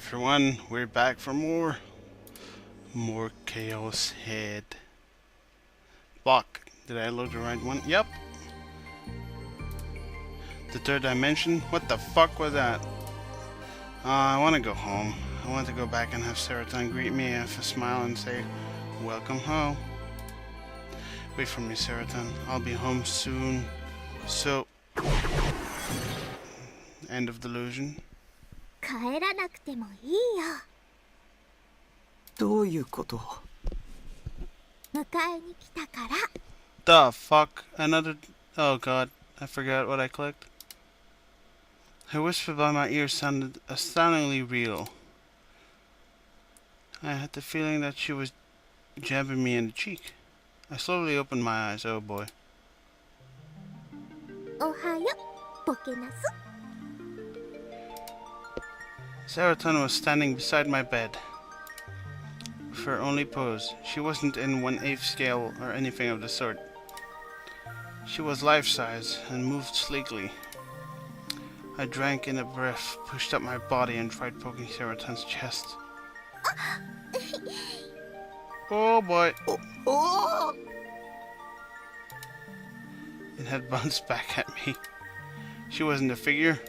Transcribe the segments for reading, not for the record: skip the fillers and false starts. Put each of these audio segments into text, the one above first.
everyone, we're back for more ChäoS head. Block. Did I load the right one? Yep. The third dimension? What the fuck was that? I want to go home. I want to go back and have Serotan greet me with a smile and say, welcome home. Wait for me, Serotan. I'll be home soon. So, end of delusion. 帰らなくてもいいよ。どういうこと？迎えに来たから。The fuck? Another... Oh god, I forgot what I clicked. Her whisper by my ear sounded astoundingly real. I had the feeling that she was jabbing me in the cheek. I slowly opened my eyes. Oh boy. おはよ、ボケナス。Serotan was standing beside my bed. With her only pose, she wasn't in 1/8 scale or anything of the sort. She was life-size and moved sleekly. I drank in a breath, pushed up my body and tried poking Serotan's chest. Oh boy. Oh! It had bounced back at me. She wasn't a figure.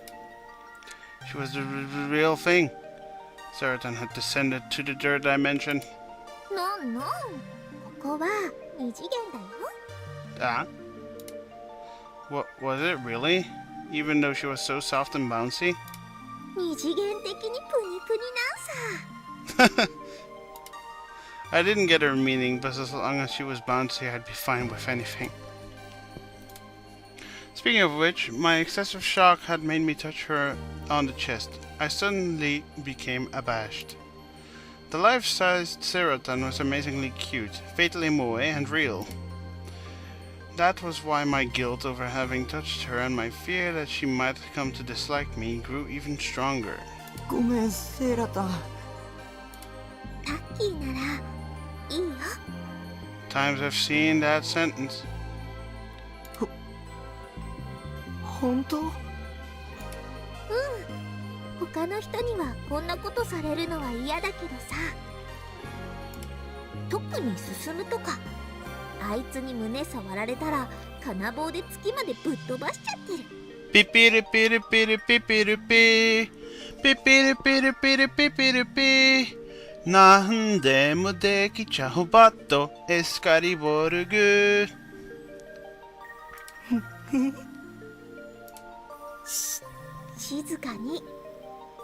She was the real thing. Serotan had descended to the third dimension. No, no. ここは二次元だよ。Ah? What was it really? Even though she was so soft and bouncy? 二次元的にプニプニなんさ。I didn't get her meaning, but as long as she was bouncy, I'd be fine with anything. Speaking of which, my excessive shock had made me touch her on the chest. I suddenly became abashed. The life-sized Serotan was amazingly cute, fatally moe and real. That was why my guilt over having touched her and my fear that she might come to dislike me grew even stronger. ごめん、セイラタン。タッキーならいいよ。Times I've seen that sentence. 本当？他の人にはこんなことされるのは嫌だけどさ。特に進むとか。あいつに胸触られたら金棒で月までぶっ飛ばしちゃってる。ピピリピリピリピピリピピピリピリピリピピリピなんでもできちゃうバットエスカリボルグ静かに。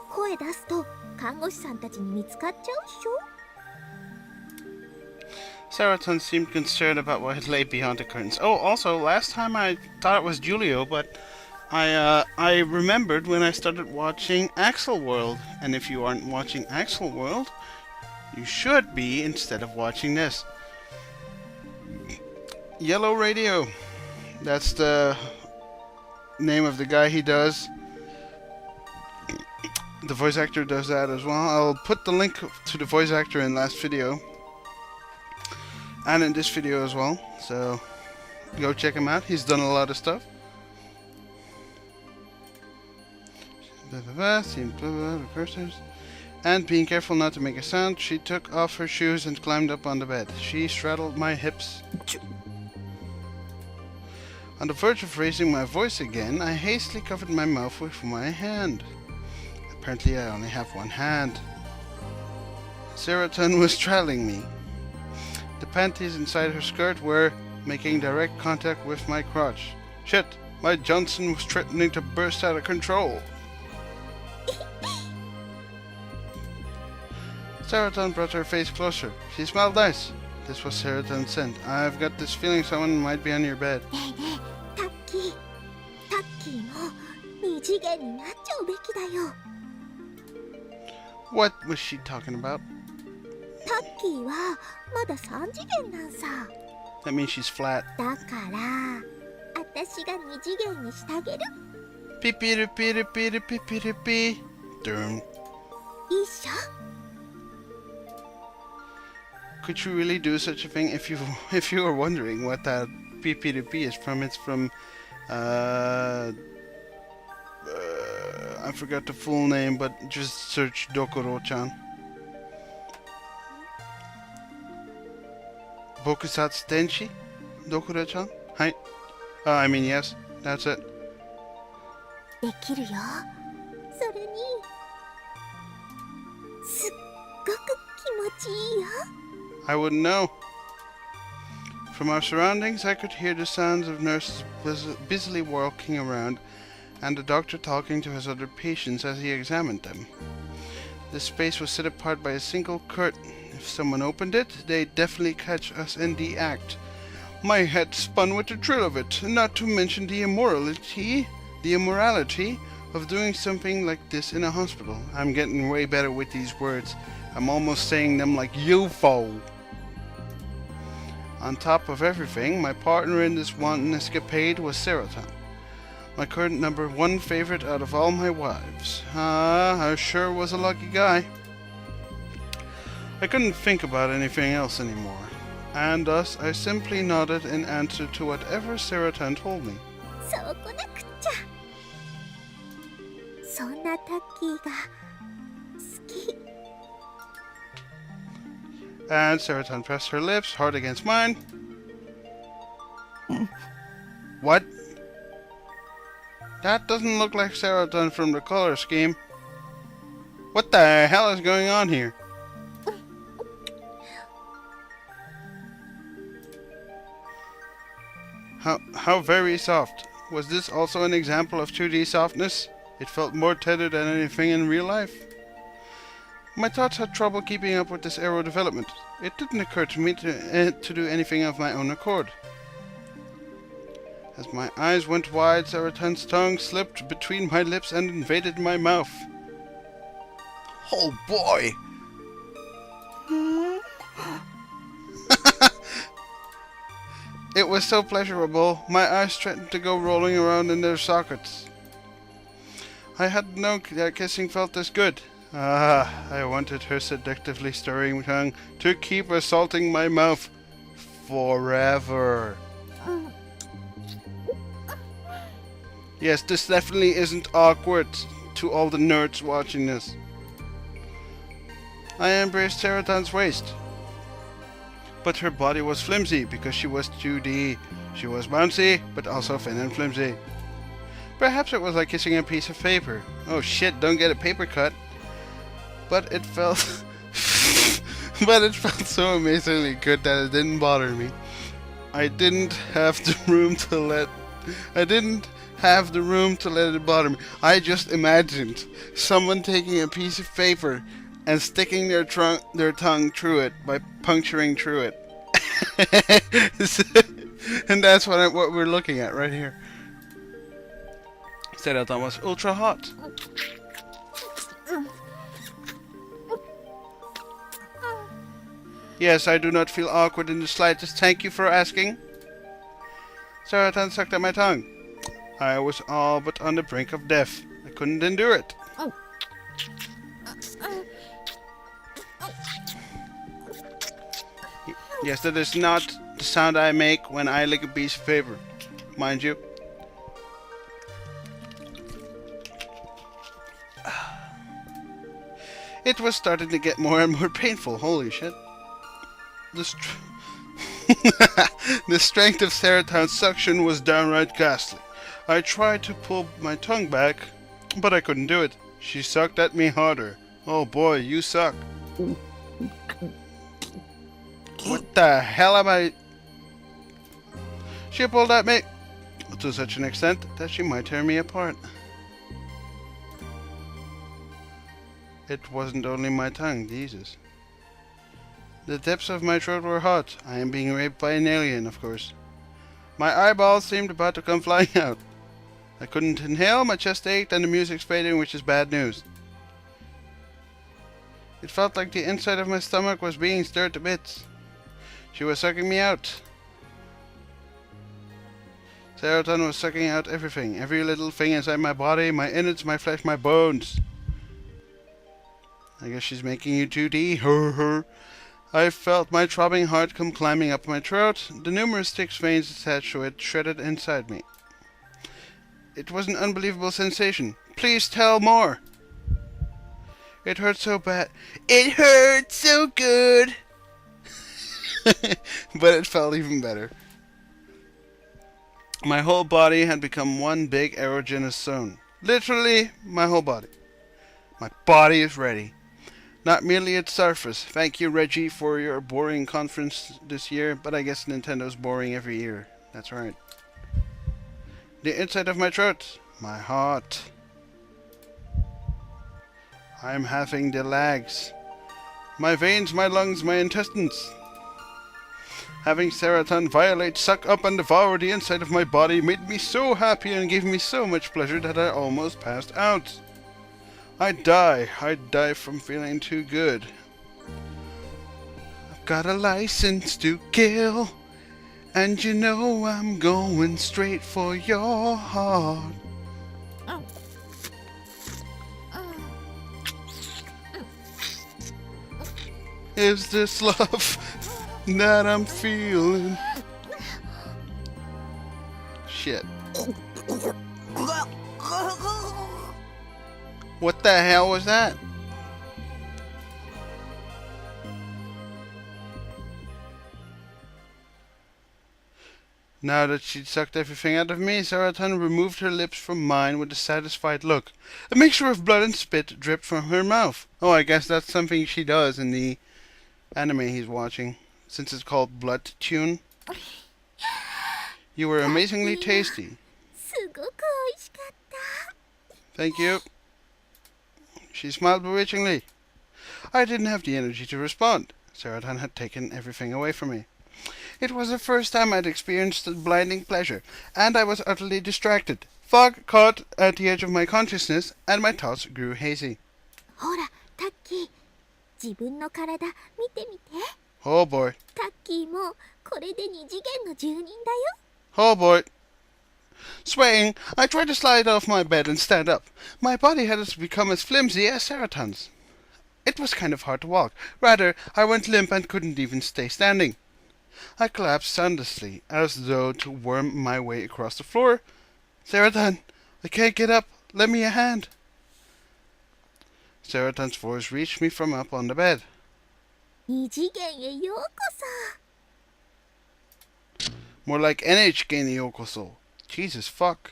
声出すと看護師さんたちに見つかっちゃうっしょ。Serotan seemed concerned about what lay beyond the curtains. Oh, also, last time I thought it was Julio, but I remembered when I started watching Axel World. And if you aren't watching Axel World, you should be instead of watching this. Yellow Radio. That's the name of the guy he does. The voice actor does that as well. I'll put the link to the voice actor in last video. And in this video as well, so go check him out. He's done a lot of stuff. And being careful not to make a sound, she took off her shoes and climbed up on the bed. She straddled my hips. On the verge of raising my voice again, I hastily covered my mouth with my hand. Apparently I only have one hand. Serotan was straddling me. The panties inside her skirt were making direct contact with my crotch. Shit, my Johnson was threatening to burst out of control. Serotan brought her face closer. She smelled nice. This was Serotan's scent. I've got this feeling someone might be on your bed. ねえねえ、タッキー。タッキーも二次元になっちゃうべきだよ。What was she talking about? タッキーはまだ3次元なんさ。 That means she's flat. だから私が2次元にしてあげる。Pee pee pee pee pee pee pee pee. Dum. いいっしょ。Could you really do such a thing? If you were wondering what that pee pee pee is from, it's from I forgot the full name, but just search Dokuro-chan. Bokusatsu Denshi? Dokuro-chan? Hi. I mean, yes, that's it. できるよ。それにすっごく気持ちいいよ。 I wouldn't know. From our surroundings, I could hear the sounds of nurses busily walking around and the doctor talking to his other patients as he examined them. This space was set apart by a single curtain. If someone opened it, they'd definitely catch us in the act. My head spun with the thrill of it, not to mention the immorality of doing something like this in a hospital. I'm getting way better with these words. I'm almost saying them like UFO. On top of everything, my partner in this wanton escapade was Serotan, my current #1 favorite out of all my wives. I sure was a lucky guy. I couldn't think about anything else anymore, and thus I simply nodded in answer to whatever Serotan told me. そうこなくっちゃ。そんなタッキーが好き。 And Serotan pressed her lips hard against mine. What? That doesn't look like Serotan from the color scheme. What the hell is going on here? How very soft. Was this also an example of 2D softness? It felt more tender than anything in real life. My thoughts had trouble keeping up with this arrow development. It didn't occur to me to do anything of my own accord. As my eyes went wide, Serotan's tongue slipped between my lips and invaded my mouth. Oh boy! It was so pleasurable, my eyes threatened to go rolling around in their sockets. I had known that kissing felt this good. I wanted her seductively stirring tongue to keep assaulting my mouth forever. Yes, this definitely isn't awkward to all the nerds watching this. I embraced Serotan's waist. But her body was flimsy because she was 2D. She was bouncy, but also thin and flimsy. Perhaps it was like kissing a piece of paper. Oh shit, don't get a paper cut. But it felt so amazingly good that it didn't bother me. I didn't have the room to let it bother me. I just imagined someone taking a piece of paper and sticking their tongue through it by puncturing through it. And that's what we're looking at right here. Serotan was ultra hot. Yes, I do not feel awkward in the slightest. Thank you for asking. Serotan sucked at my tongue. I was all but on the brink of death. I couldn't endure it. Yes, that is not the sound I make when I lick a piece of paper, mind you. It was starting to get more and more painful, holy shit. The strength of Serotan's suction was downright ghastly. I tried to pull my tongue back, but I couldn't do it. She sucked at me harder. Oh boy, you suck. What the hell am I... She pulled at me to such an extent that she might tear me apart. It wasn't only my tongue, Jesus. The depths of my throat were hot. I am being raped by an alien, of course. My eyeballs seemed about to come flying out. I couldn't inhale, my chest ached, and the music's fading, which is bad news. It felt like the inside of my stomach was being stirred to bits. She was sucking me out. Serotan was sucking out everything, every little thing inside my body, my innards, my flesh, my bones. I guess she's making you 2D, I felt my throbbing heart come climbing up my throat, the numerous thick veins attached to it shredded inside me. It was an unbelievable sensation, Please tell more. It hurt so bad. It hurt so good. But it felt even better. My whole body had become one big erogenous zone. Literally, my whole body. My body is ready. Not merely its surface. Thank you, Reggie, for your boring conference this year, but I guess Nintendo's boring every year. That's right. The inside of my throat. My heart. I'm having the lags. My veins, my lungs, my intestines. Having Seraton violate, suck up and devour the inside of my body made me so happy and gave me so much pleasure that I almost passed out. I'd die from feeling too good. I've got a license to kill, and you know I'm going straight for your heart. Is this love that I'm feeling? Shit. What the hell was that? Now that she'd sucked everything out of me, Seraton removed her lips from mine with a satisfied look. A mixture of blood and spit dripped from her mouth. Oh, I guess that's something she does in the anime he's watching, since it's called Blood Tune. You were amazingly tasty. Thank you. She smiled bewitchingly. I didn't have the energy to respond. Seraton had taken everything away from me. It was the first time I'd experienced blinding pleasure, and I was utterly distracted. Fog caught at the edge of my consciousness, and my thoughts grew hazy. ほら、タッキー、自分の体見てみて。Oh boy. タッキーもこれで二次元の住人だよ。Oh boy. Swaying, I tried to slide off my bed and stand up. My body had become as flimsy as Seraton's. It was kind of hard to walk. Rather, I went limp and couldn't even stay standing. I collapsed soundlessly, as though to worm my way across the floor. Seraton, I can't get up. Lend me a hand. Seraton's voice reached me from up on the bed. 二次元へようこそ。 More like NHK ni yokoso. Jesus fuck.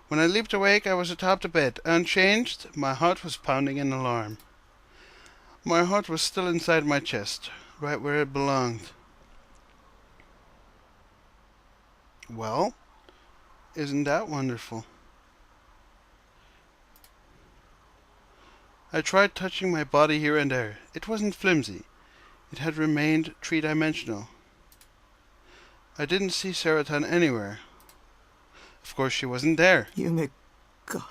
When I leaped awake, I was atop the bed, unchanged. My heart was pounding in alarm. My heart was still inside my chest, right where it belonged. Well, isn't that wonderful? I tried touching my body here and there. It wasn't flimsy. It had remained three-dimensional. I didn't see Seraton anywhere. Of course, she wasn't there. 夢か。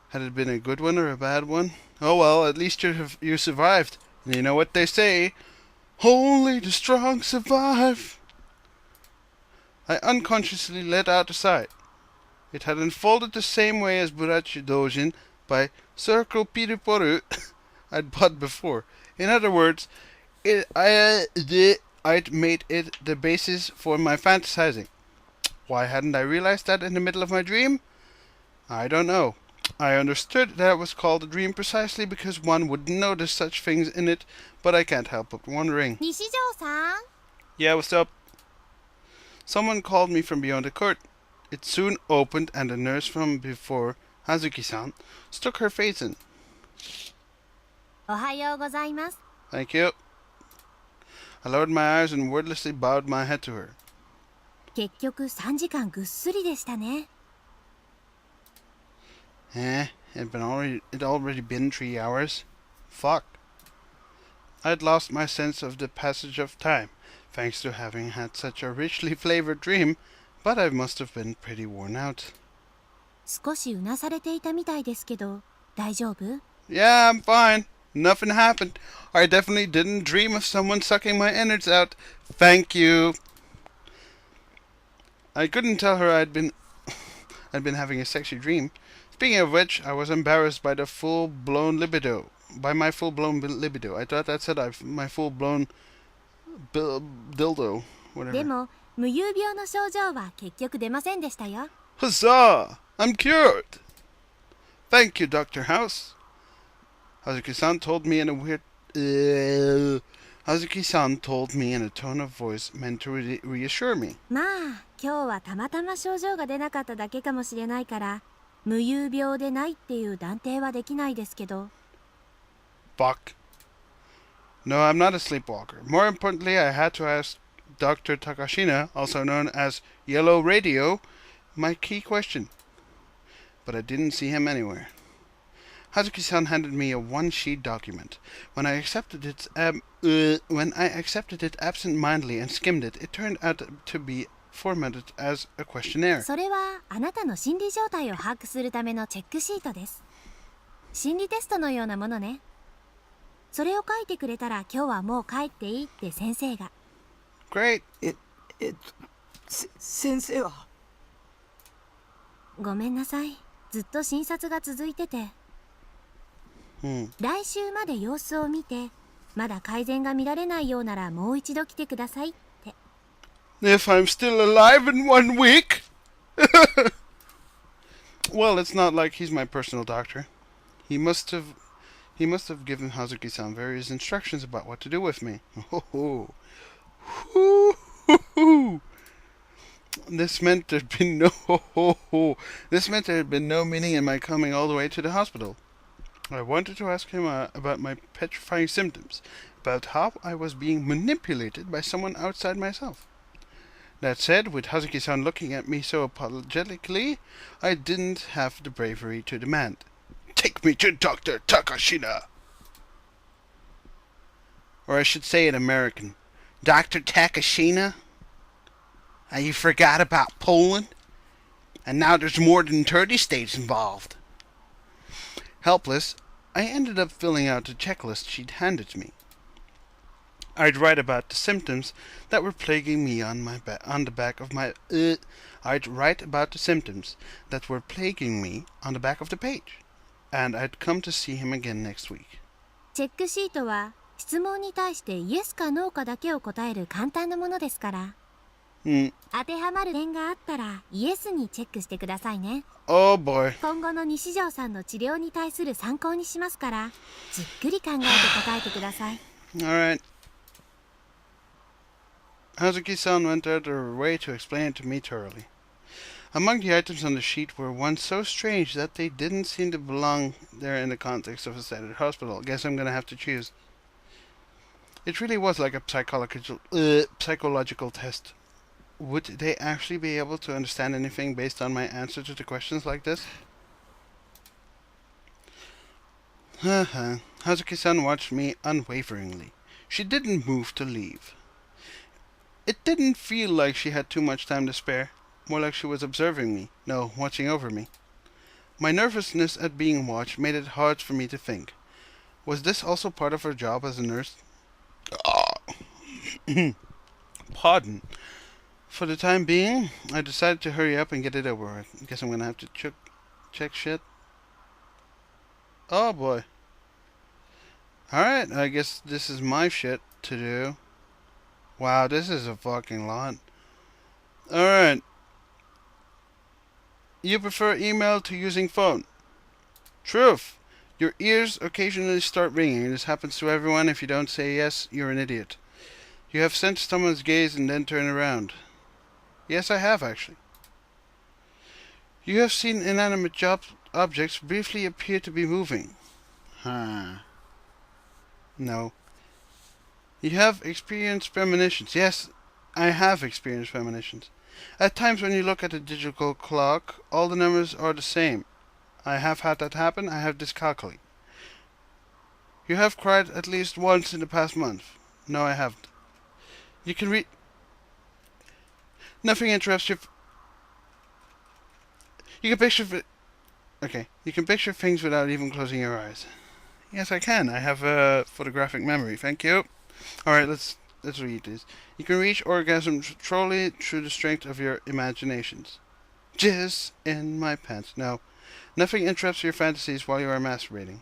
Had it been a good one or a bad one? Oh well, at least you survived. And you know what they say? Only the strong survive. I unconsciously let out a sigh. It had unfolded the same way as Burachi Dojin by Circle Piruporu I'd bought before. In other words, I'd made it the basis for my fantasizing. Why hadn't I realized that in the middle of my dream? I don't know. I understood that it was called a dream precisely because one wouldn't notice such things in it, but I can't help but wondering. 西條さん。 Yeah, what's up? Someone called me from beyond the court. It soon opened and the nurse from before, Hazuki-san, stuck her face in. おはようございます。 Thank you. I lowered my eyes and wordlessly bowed my head to her. 結局3時間ぐっすりでしたね。 It'd already been 3 hours. Fuck. I'd lost my sense of the passage of time, thanks to having had such a richly flavored dream, but I must have been pretty worn out. 少しうなされていたみたいですけど、大丈夫？ Yeah, I'm fine. Nothing happened. I definitely didn't dream of someone sucking my innards out. Thank you. I couldn't tell her I'd been having a sexy dream. Speaking of which, I was embarrassed by my full-blown libido. I thought that said my full-blown dildo. Whatever. でも無遊病の症状は結局出ませんでしたよ。 Huzzah! I'm cured! Thank you, Dr. House. Hazuki-san told me in a weird... Hazuki-san told me in a tone of voice meant to reassure me. まあ今日はたまたま症状が出なかっただけかもしれないから無遊病でないっていう断定はできないですけど。 Fuck. No, I'm not a sleepwalker. More importantly, I had to ask Dr. Takashina, also known as Yellow Radio, my key question. But I didn't see him anywhere. Hazuki-san handed me a one-sheet document. When I accepted it absent-mindedly and skimmed it, it turned out to be formatted as a questionnaire. それはあなたの心理状態を把握するためのチェックシートです。心理テストのようなものね。それを書いてくれたら今日はもう帰っていいって先生が。 Great. 先生は。ごめんなさい。ずっと診察が続いてて。来週まで様子を見て、まだ改善が見られないようならもう一度来てくださいって。 If I'm still alive in 1 week? Well, it's not like he's my personal doctor. He must have given Hazuki-san various instructions about what to do with me. This meant there had been no meaning in my coming all the way to the hospital. I wanted to ask him about my petrifying symptoms, about how I was being manipulated by someone outside myself. That said, with Hazuki-san looking at me so apologetically, I didn't have the bravery to demand, "Take me to Dr. Takashina!" Or I should say in American, Dr. Takashina? You forgot about Poland? And now there's more than 30 states involved. Helpless, I ended up filling out the checklist she'd handed to me. I'd write about the symptoms that were plaguing me on the back of the page, and I'd come to see him again next week. チェックシートは質問に対してイエスかノーかだけを答える簡単なものですから。当てはまる点があったらイエスにチェックしてくださいね。 Oh boy. 今後の西條さんの治療に対する参考にしますから、じっくり考えて答えてください。 Alright. Hazuki-san went out of her way to explain it to me thoroughly. Among the items on the sheet were ones so strange that they didn't seem to belong there in the context of a standard hospital. Guess I'm gonna have to choose. It really was like a psychological test. Would they actually be able to understand anything based on my answer to the questions like this? Hazuki-san watched me unwaveringly. She didn't move to leave. It didn't feel like she had too much time to spare. More like she was observing me. No, watching over me. My nervousness at being watched made it hard for me to think. Was this also part of her job as a nurse? Pardon. For the time being, I decided to hurry up and get it over with. I guess I'm gonna have to check shit. Oh boy. Alright, I guess this is my shit to do. Wow, this is a fucking lot. Alright. You prefer email to using phone? Truth. Your ears occasionally start ringing. This happens to everyone. If you don't say yes, you're an idiot. You have sensed someone's gaze and then turn around. Yes, I have, actually. You have seen inanimate objects briefly appear to be moving. No. You have experienced premonitions. Yes, I have experienced premonitions. At times when you look at a digital clock, all the numbers are the same. I have had that happen. I have dyscalculia. You have cried at least once in the past month. No, I haven't. You can read... Nothing interrupts your... You can picture... Okay. You can picture things without even closing your eyes. Yes, I can. I have a photographic memory. Thank you. Alright, let's read this. You can reach orgasm solely through the strength of your imaginations. Jizz in my pants. No. Nothing interrupts your fantasies while you are masturbating.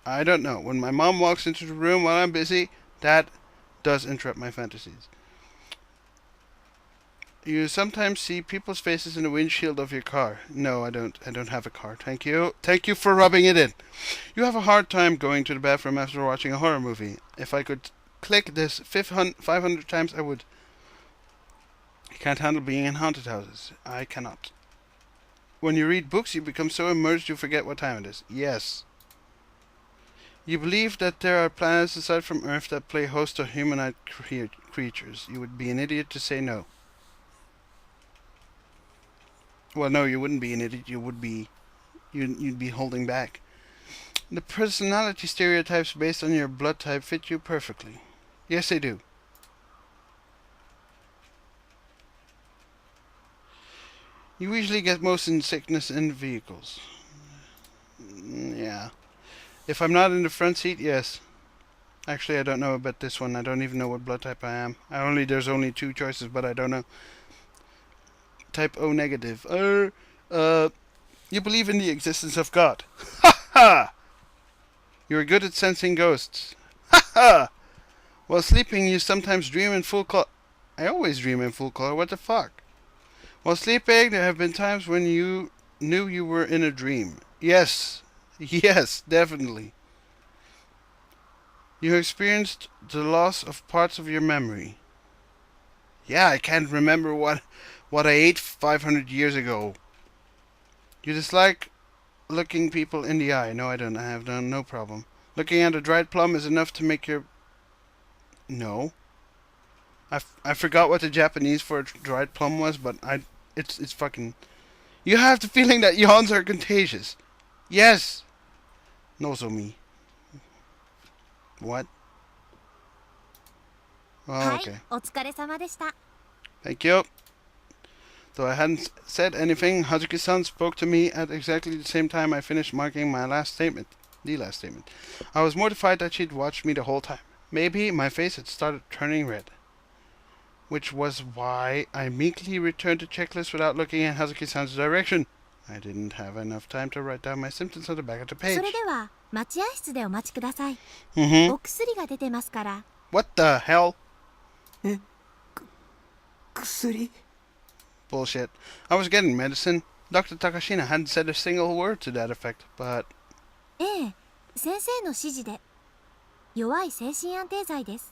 I don't know. When my mom walks into the room while I'm busy, that does interrupt my fantasies. You sometimes see people's faces in the windshield of your car. No, I don't. I don't have a car. Thank you. Thank you for rubbing it in. You have a hard time going to the bathroom after watching a horror movie. If I could click this 500 times, I would. I can't handle being in haunted houses. I cannot. When you read books, you become so immersed you forget what time it is. Yes. You believe that there are planets aside from Earth that play host to humanoid creatures. You would be an idiot to say no. Well, no, you wouldn't be an idiot. You would be. You'd be holding back. The personality stereotypes based on your blood type fit you perfectly. Yes, they do. You usually get motion sickness in vehicles. Yeah. If I'm not in the front seat, yes. Actually, I don't know about this one. I don't even know what blood type I am. There's only 2 choices, but I don't know. Type O negative. You believe in the existence of God. Ha ha! You're good at sensing ghosts. Ha ha! While sleeping, you sometimes dream in full color. I always dream in full color. What the fuck? While sleeping, there have been times when you knew you were in a dream. Yes. Yes, definitely. You experienced the loss of parts of your memory. Yeah, I can't remember what I ate 500 years ago. You dislike looking people in the eye. No, I don't. I have no problem. Looking at a dried plum is enough to make your... No. I forgot what the Japanese for a dried plum was, but it's fucking... You have the feeling that yawns are contagious. Yes. Nozomi. What? Oh, okay. お疲れ様でした。 Thank you. Though I hadn't said anything, Hazuki-san spoke to me at exactly the same time I finished marking my last statement. The last statement. I was mortified that she'd watched me the whole time. Maybe my face had started turning red. Which was why I meekly returned the checklist without looking in Hazuki-san's direction. I didn't have enough time to write down my symptoms on the back of the page. それでは待合室でお待ちください。お薬が出てますから。 What the hell? 薬 Bullshit. I was getting medicine. Dr. Takashina hadn't said a single word to that effect, but... ええ、先生の指示で。弱い精神安定剤です。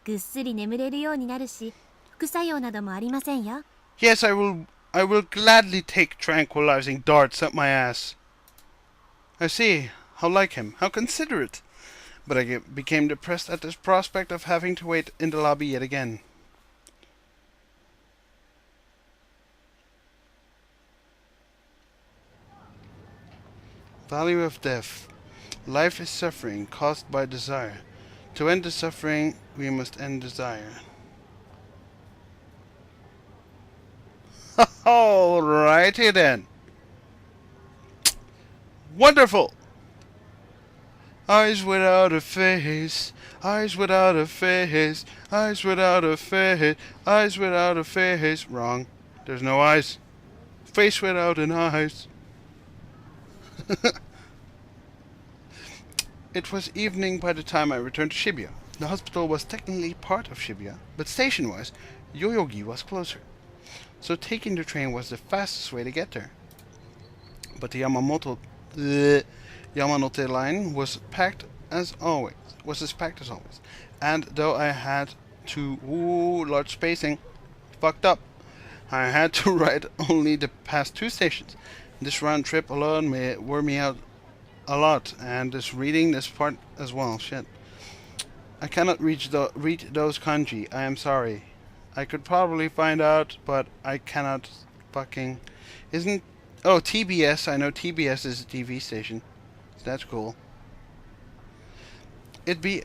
ぐっすり眠れるようになるし、副作用などもありませんよ。Yes, I will gladly take tranquilizing darts up my ass. I see. How like him. How considerate. But I became depressed at this prospect of having to wait in the lobby yet again. Value of death. Life is suffering caused by desire. To end the suffering, we must end desire. Alrighty then. Wonderful! Eyes without a face, eyes without a face, eyes without a face, eyes without a face. Wrong. There's no eyes. Face without an eyes. It was evening by the time I returned to Shibuya. The hospital was technically part of Shibuya, but station-wise, Yoyogi was closer. So taking the train was the fastest way to get there. But the Yamanote line was packed as always. And though I had to large spacing, fucked up. I had to ride only the past 2 stations. This round trip alone wore me out a lot, and reading this part as well. Shit. I cannot read those kanji. I am sorry. I could probably find out, but I cannot fucking... Oh, TBS. I know TBS is a TV station. That's cool. It'd be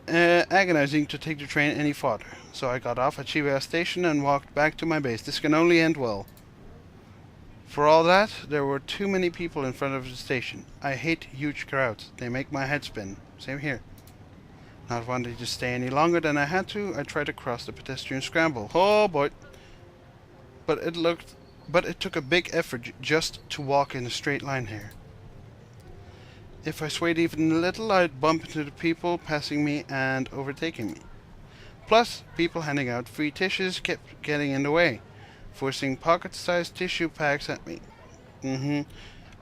agonizing to take the train any farther. So I got off at Shibuya Station and walked back to my base. This can only end well. For all that, there were too many people in front of the station. I hate huge crowds. They make my head spin. Same here. Not wanting to stay any longer than I had to, I tried to cross the pedestrian scramble. Oh boy. But it took a big effort just to walk in a straight line here. If I swayed even a little, I'd bump into the people passing me and overtaking me. Plus, people handing out free tissues kept getting in the way, forcing pocket-sized tissue packs at me.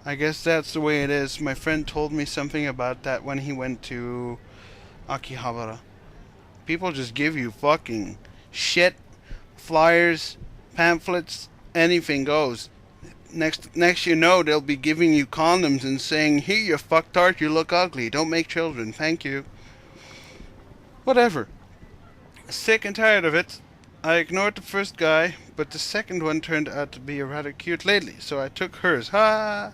I guess that's the way it is. My friend told me something about that when he went to Akihabara. People just give you fucking shit, flyers, pamphlets, anything goes. Next you know, they'll be giving you condoms and saying, "Here, you fucktard, you look ugly. Don't make children. Thank you." Whatever. Sick and tired of it. I ignored the first guy, but the second one turned out to be a rather cute lady, so I took hers. Ha!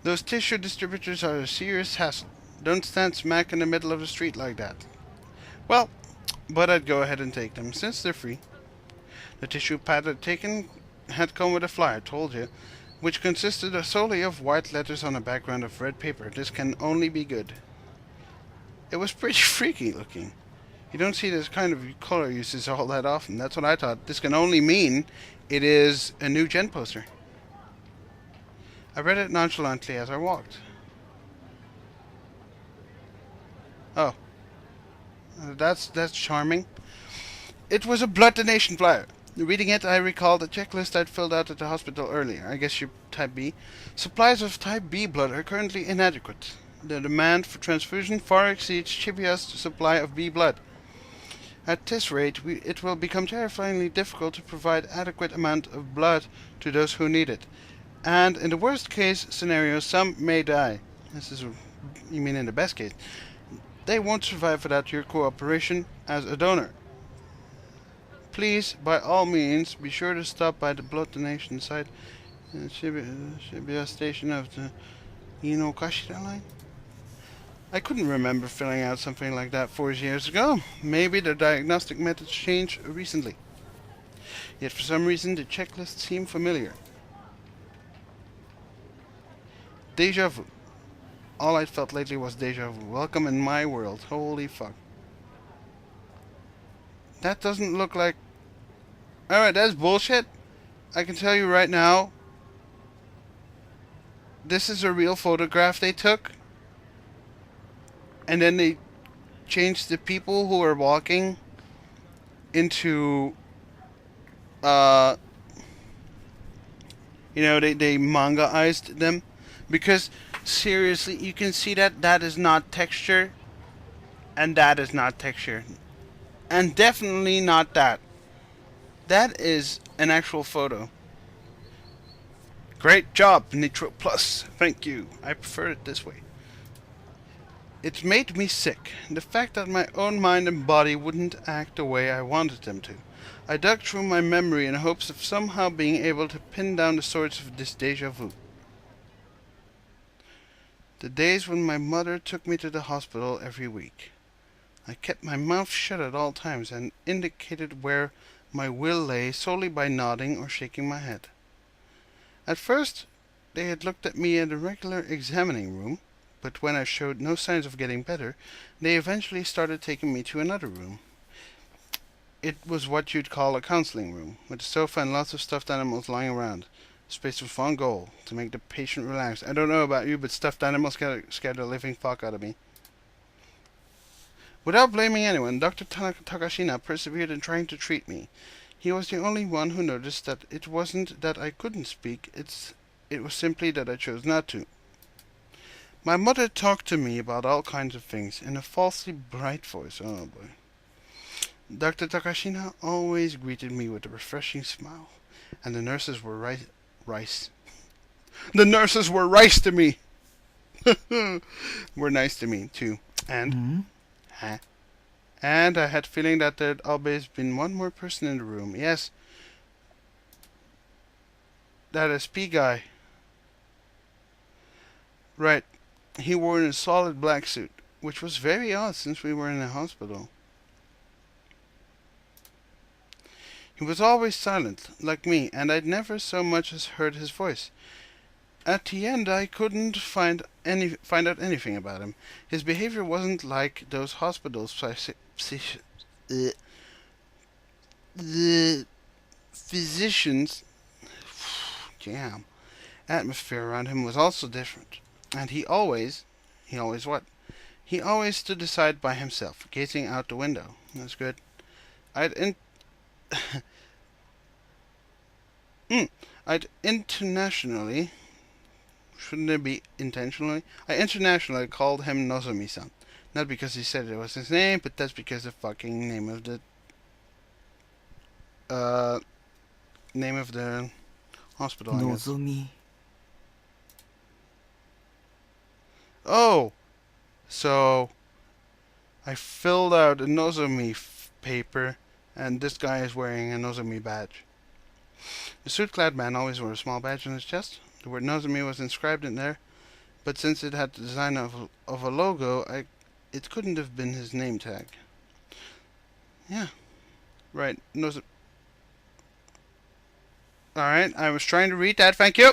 Those tissue distributors are a serious hassle. Don't stand smack in the middle of the street like that. Well, but I'd go ahead and take them, since they're free. The tissue pad I'd taken had come with a flyer, told you, which consisted solely of white letters on a background of red paper. This can only be good. It was pretty freaky looking. You don't see this kind of color uses all that often. That's what I thought. This can only mean it is a new gen poster. I read it nonchalantly as I walked. Oh. That's charming. It was a blood donation flyer. Reading it, I recalled a checklist I'd filled out at the hospital earlier. I guess you're type B. Supplies of type B blood are currently inadequate. The demand for transfusion far exceeds ChäoS supply of B blood. At this rate, it will become terrifyingly difficult to provide adequate amount of blood to those who need it. And in the worst case scenario, some may die. This is, you mean in the best case. They won't survive without your cooperation as a donor. Please, by all means, be sure to stop by the blood donation site in Shibuya station of the Inokashira line. I couldn't remember filling out something like that 4 years ago. Maybe the diagnostic methods changed recently. Yet for some reason the checklist seemed familiar. Deja vu. All I'd felt lately was deja vu. Welcome in my world. Holy fuck. That doesn't look like... Alright, that's bullshit. I can tell you right now. This is a real photograph they took. And then they changed the people who are walking into... they manga-ized them. Because, seriously, you can see that that is not texture. And that is not texture. And definitely not that. That is an actual photo. Great job, Nitro Plus. Thank you. I prefer it this way. It made me sick. The fact that my own mind and body wouldn't act the way I wanted them to. I dug through my memory in hopes of somehow being able to pin down the source of this deja vu. The days when my mother took me to the hospital every week. I kept my mouth shut at all times and indicated where my will lay solely by nodding or shaking my head. At first, they had looked at me in the regular examining room, but when I showed no signs of getting better, they eventually started taking me to another room. It was what you'd call a counseling room, with a sofa and lots of stuffed animals lying around. Space with one goal, to make the patient relax. I don't know about you, but stuffed animals scare the living fuck out of me. Without blaming anyone, Dr. Takashina persevered in trying to treat me. He was the only one who noticed that it wasn't that I couldn't speak, it was simply that I chose not to. My mother talked to me about all kinds of things in a falsely bright voice. Oh boy. Dr. Takashina always greeted me with a refreshing smile, and the nurses were rice. The nurses were rice to me. Were nice to me too. And and I had the feeling that there'd always been one more person in the room. Yes, that SP guy. Right. He wore a solid black suit, which was very odd since we were in a hospital. He was always silent, like me, and I'd never so much as heard his voice. At the end, I couldn't find out anything about him. His behavior wasn't like those hospitals. The physicians, damn, atmosphere around him was also different. And he always what? He always stood aside by himself, gazing out the window. That's good. I'd I'd internationally, shouldn't it be intentionally? I internationally called him Nozomi-san. Not because he said it was his name, but that's because the fucking name of the hospital, I guess. のぞみ Oh! So, I filled out a Nozomi paper, and this guy is wearing a Nozomi badge. The suit-clad man always wore a small badge on his chest. The word Nozomi was inscribed in there, but since it had the design of a logo, it couldn't have been his name tag. Yeah. Right. Nozomi. Alright, I was trying to read that, thank you!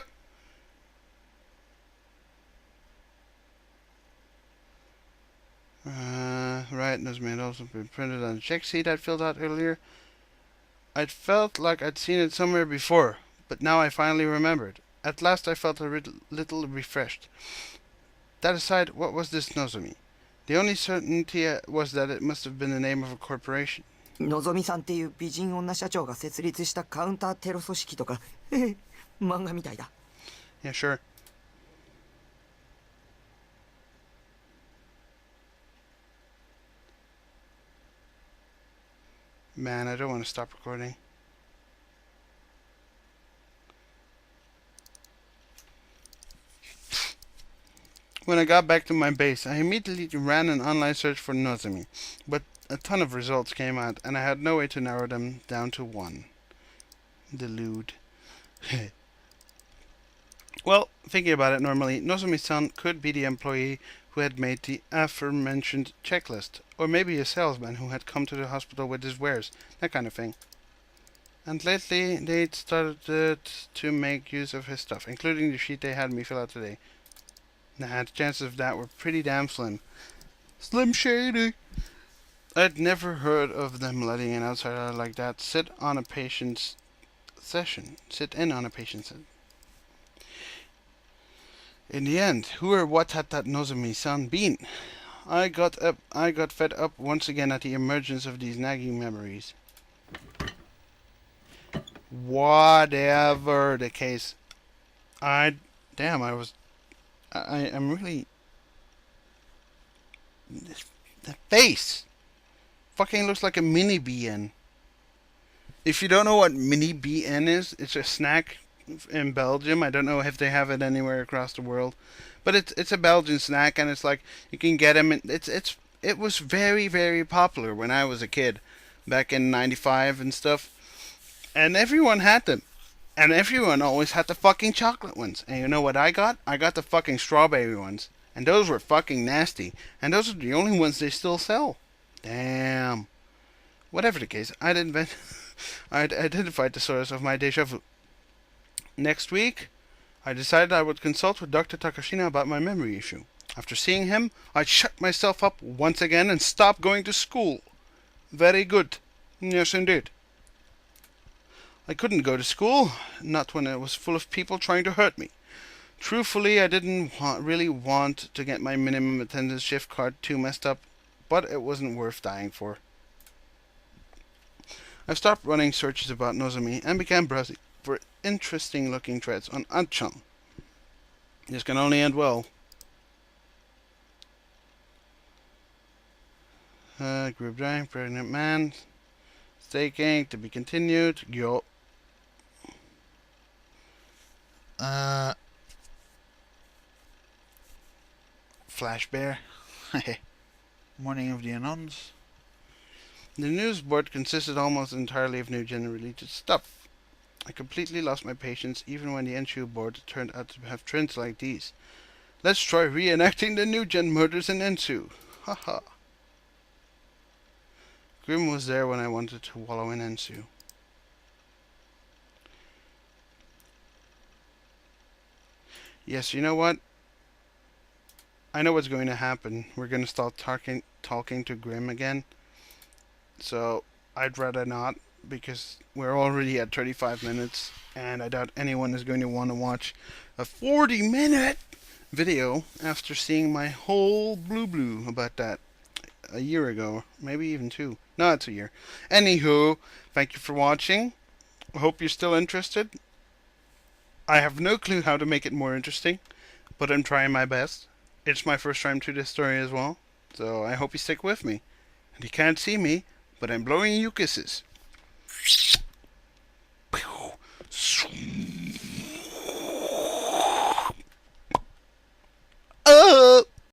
Right, Nozomi had also been printed on a check sheet I'd filled out earlier. I'd felt like I'd seen it somewhere before, but now I finally remembered. At last I felt a little refreshed. That aside, what was this Nozomi? The only certainty was that it must have been the name of a corporation. のぞみさんっていう美人女社長が設立したカウンターテロ組織とか漫画みたいだ Yeah, sure. Man, I don't want to stop recording. When I got back to my base, I immediately ran an online search for Nozomi, but a ton of results came out, and I had no way to narrow them down to one. Delude. Well, thinking about it normally, Nozomi-san could be the employee who had made the aforementioned checklist, or maybe a salesman who had come to the hospital with his wares, that kind of thing. And lately, they'd started to make use of his stuff, including the sheet they had me fill out today. Nah, the chances of that were pretty damn slim. Slim shady! I'd never heard of them letting an outsider like that sit in on a patient's session. In the end, who or what had that Nozomi-san been? I got fed up once again at the emergence of these nagging memories. Whatever the case, I'm really... The face! Fucking looks like a mini BN. If you don't know what mini BN is, it's a snack in Belgium. I don't know if they have it anywhere across the world, but it's a Belgian snack, and it's like you can get them. It was very, very popular when I was a kid, back in '95 and stuff, and everyone had them, and everyone always had the fucking chocolate ones. And you know what I got? I got the fucking strawberry ones, and those were fucking nasty, and those are the only ones they still sell. Damn. Whatever the case, I'd identified the source of my déjà vu. Next week, I decided I would consult with Dr. Takashina about my memory issue. After seeing him, I'd shut myself up once again and stop going to school. Very good. Yes, indeed. I couldn't go to school, not when it was full of people trying to hurt me. Truthfully, I didn't really want to get my minimum attendance shift card too messed up, but it wasn't worth dying for. I stopped running searches about Nozomi and began browsing for interesting looking threads on Anchan. This can only end well. Group drive, pregnant man, staking, to be continued, yo. Flash Bear. Morning of the Anons. The news board consisted almost entirely of new gen-related stuff. I completely lost my patience even when the NSU board turned out to have trends like these. Let's try reenacting the new gen murders in NSU. Haha. Grim was there when I wanted to wallow in NSU. Yes, you know what? I know what's going to happen. We're going to start talking to Grim again. So, I'd rather not, because we're already at 35 minutes, and I doubt anyone is going to want to watch a 40-minute video after seeing my whole blue about that. a year ago, maybe even 2. No, it's a year. Anywho, thank you for watching. I hope you're still interested. I have no clue how to make it more interesting, but I'm trying my best. It's my first time to this story as well, so I hope you stick with me. And you can't see me, but I'm blowing you kisses.